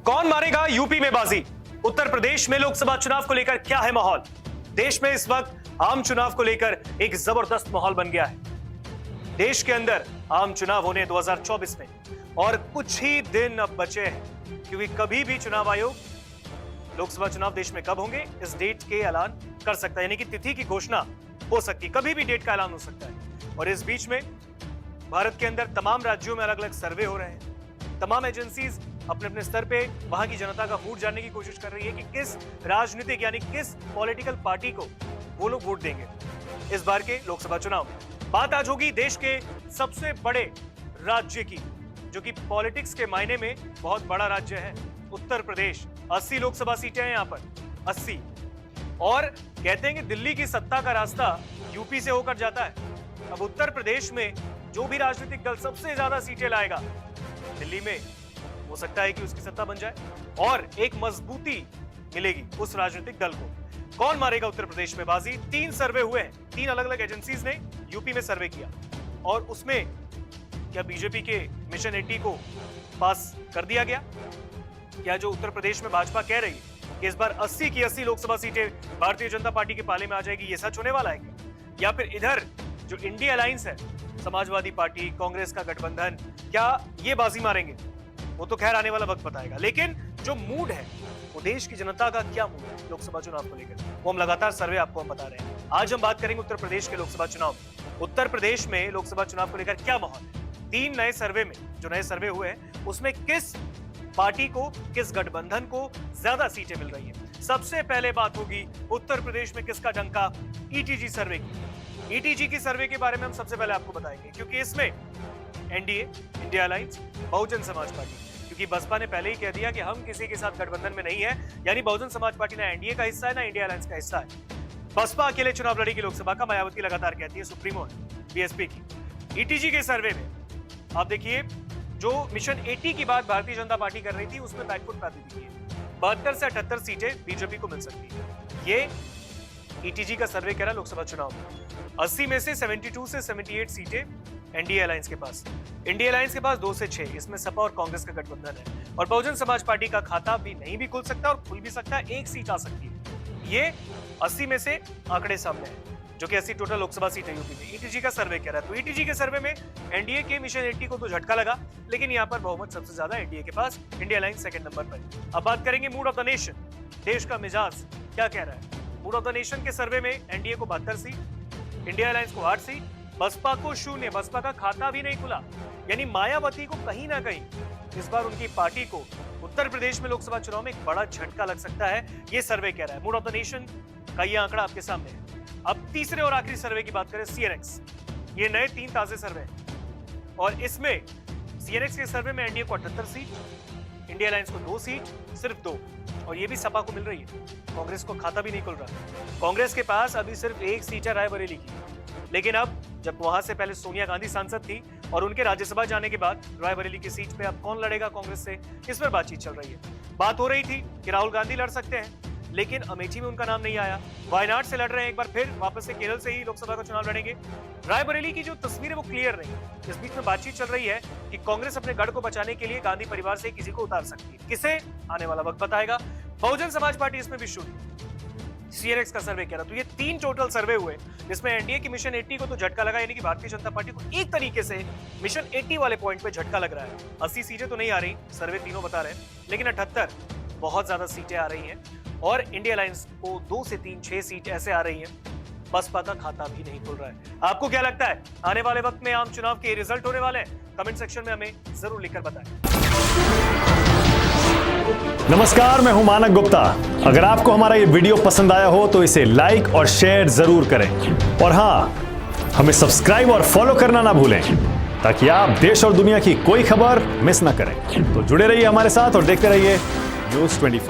कौन मारेगा यूपी में बाजी? उत्तर प्रदेश में लोकसभा चुनाव को लेकर क्या है माहौल? देश में इस वक्त आम चुनाव को लेकर एक जबरदस्त माहौल बन गया है। देश के अंदर आम चुनाव होने 2024 में और कुछ ही दिन अब बचे हैं, क्योंकि कभी भी चुनाव आयोग लोकसभा चुनाव देश में कब होंगे इस डेट के ऐलान कर सकता है, यानी कि तिथि की घोषणा हो सकती है, कभी भी डेट का ऐलान हो सकता है। और इस बीच में भारत के अंदर तमाम राज्यों में अलग अलग सर्वे हो रहे हैं। तमाम एजेंसीज अपने अपने स्तर पे वहां की जनता का मूड जानने की कोशिश कर रही है कि किस राजनीतिक यानी किस पॉलिटिकल पार्टी को वो लोग वोट देंगे इस बार के लोकसभा चुनाव में। बात आज होगी देश के सबसे बड़े राज्य की, जो कि पॉलिटिक्स के मायने में बहुत बड़ा राज्य है, उत्तर प्रदेश। 80 लोकसभा सीटें हैं यहाँ पर, 80। और कहते हैं कि दिल्ली की सत्ता का रास्ता यूपी से होकर जाता है। अब उत्तर प्रदेश में जो भी राजनीतिक दल सबसे ज्यादा सीटें लाएगा, दिल्ली में हो सकता है कि उसकी सत्ता बन जाए और एक मजबूती मिलेगी उस राजनीतिक दल को। कौन मारेगा उत्तर प्रदेश में बाजी? 3 सर्वे हुए हैं, 3 अलग अलग एजेंसीज ने यूपी में सर्वे किया और उसमें क्या बीजेपी के मिशन 80 को पास कर दिया गया? क्या जो उत्तर प्रदेश में भाजपा कह रही है कि इस बार 80 की 80 लोकसभा सीटें भारतीय जनता पार्टी के पाले में आ जाएगी, ये सच होने वाला है क्या? या फिर इधर जो इंडिया अलायंस है, समाजवादी पार्टी, कांग्रेस का गठबंधन, क्या ये बाजी मारेंगे? वो तो खैर आने वाला वक्त बताएगा। लेकिन जो मूड है, वो देश की जनता का क्या मूड है लोकसभा चुनाव को लेकर, वो हम लगातार सर्वे आपको हम बता रहे हैं। आज हम बात करेंगे उत्तर प्रदेश के लोकसभा चुनाव। उत्तर प्रदेश में लोकसभा चुनाव को लेकर क्या माहौल है? 3 नए सर्वे में, जो नए सर्वे हुए हैं, उसमें किस पार्टी को, किस गठबंधन को ज्यादा सीटें मिल रही हैं। सबसे पहले बात होगी उत्तर प्रदेश में किसका डंका? ईटीजी सर्वे की। ईटीजी की सर्वे के बारे में हम सबसे पहले आपको बताएंगे, क्योंकि इसमें NDA, India alliance, Bahujan Samaj party, क्योंकि बसपा ने पहले ही कह दिया कि हम किसी के साथ गठबंधन में नहीं है, यानी बहुजन समाज पार्टी ना एनडीए का हिस्सा है ना इंडिया अलायंस का हिस्सा है। बसपा अकेले चुनाव लड़ेगी लोकसभा का, मायावती लगातार कहती है सुप्रीमो है बीएसपी की। ईटीजी के सर्वे में आप देखिए, जो मिशन 80 की बात भारतीय जनता पार्टी कर रही थी, उसमें बैकफुट प्राप्ति दिखी है। 72 से 78 सीटें बीजेपी को मिल सकती है, ये ईटीजी का सर्वे कह रहा है लोकसभा चुनाव में। 80 में से 72 से 78 सीटें एनडीए अलायंस के पास, इंडिया अलायंस के पास 2 से 6, इसमें सपा और कांग्रेस का गठबंधन है। और बहुजन समाज पार्टी का खाता भी नहीं भी खुल सकता और खुल भी सकता है, 1 सीट आ सकती है। ये 80 में से आंकड़े सामने हैं, जो कि 80 टोटल लोकसभा सीट है यूपी में। ईटीजी का सर्वे कह रहा है, तो ईटीजी के सर्वे में एनडीए के मिशन 80 को तो झटका लगा, लेकिन यहाँ पर बहुमत सबसे ज्यादा एनडीए के पास, इंडिया अलायंस सेकंड नंबर पर। अब बात करेंगे मूड ऑफ द नेशन, देश का मिजाज क्या कह रहा है। मूड ऑफ द नेशन के सर्वे में एनडीए को 72 सीट, इंडिया अलायंस को 8 सीट, बसपा को 0, बसपा का खाता भी नहीं खुला, यानी मायावती को कहीं ना कहीं इस बार उनकी पार्टी को उत्तर प्रदेश में लोकसभा चुनाव में एक बड़ा झटका लग सकता है, ये सर्वे कह रहा है। मूड ऑफ द नेशन का ये आंकड़ा आपके सामने है। अब तीसरे और आखिरी सर्वे की बात करें, सीएनएक्स, ये नए 3 ताजे सर्वे हैं और इसमें सीएनएक्स के सर्वे में एनडीए को 78 सीट, इंडिया अलायंस को 2 सीट, सिर्फ 2, और ये भी सपा को मिल रही है। कांग्रेस को खाता भी नहीं खुल रहा। कांग्रेस के पास अभी सिर्फ 1 सीट है रायबरेली की, लेकिन अब जब वहां से पहले सोनिया गांधी सांसद थी और उनके राज्यसभा जाने के बाद रायबरेली की सीट पे अब कौन लड़ेगा कांग्रेस से, इस पर बातचीत चल रही है। बात हो रही थी कि राहुल गांधी लड़ सकते हैं, लेकिन अमेठी में उनका नाम नहीं आया। वायनाड से लड़ रहे हैं एक बार फिर, वापस से केरल से ही लोकसभा का चुनाव लड़ेंगे। रायबरेली की जो तस्वीर है वो क्लियर नहीं। इस बीच में बातचीत चल रही है कि कांग्रेस अपने गढ़ को बचाने के लिए गांधी परिवार से किसी को उतार सकती है, किसे आने वाला वक्त बताएगा। बहुजन समाज पार्टी इसमें भी शून्य, सीएनएक्स का सर्वे कह रहा। तो ये 3 टोटल सर्वे हुए, जिसमें एनडीए की मिशन 80 को तो झटका लगा, यानी कि भारतीय जनता पार्टी को एक तरीके से मिशन 80 वाले पॉइंट पे झटका लग रहा है। 80 सीटें तो नहीं आ रही, सर्वे तीनों बता रहे हैं, लेकिन 78 बहुत ज्यादा सीटें आ रही हैं और इंडिया अलायंस को 2 से 3, 6 सीट ऐसे आ रही हैं। बसपा का खाता भी नहीं खुल रहा है। आपको क्या लगता है, आने वाले वक्त में आम चुनाव के रिजल्ट होने वाले हैं? कमेंट सेक्शन में हमें जरूर लिखकर बताएं। नमस्कार, मैं हूं मानक गुप्ता। अगर आपको हमारा ये वीडियो पसंद आया हो तो इसे लाइक और शेयर जरूर करें, और हां, हमें सब्सक्राइब और फॉलो करना ना भूलें, ताकि आप देश और दुनिया की कोई खबर मिस ना करें। तो जुड़े रहिए हमारे साथ और देखते रहिए न्यूज़ 24।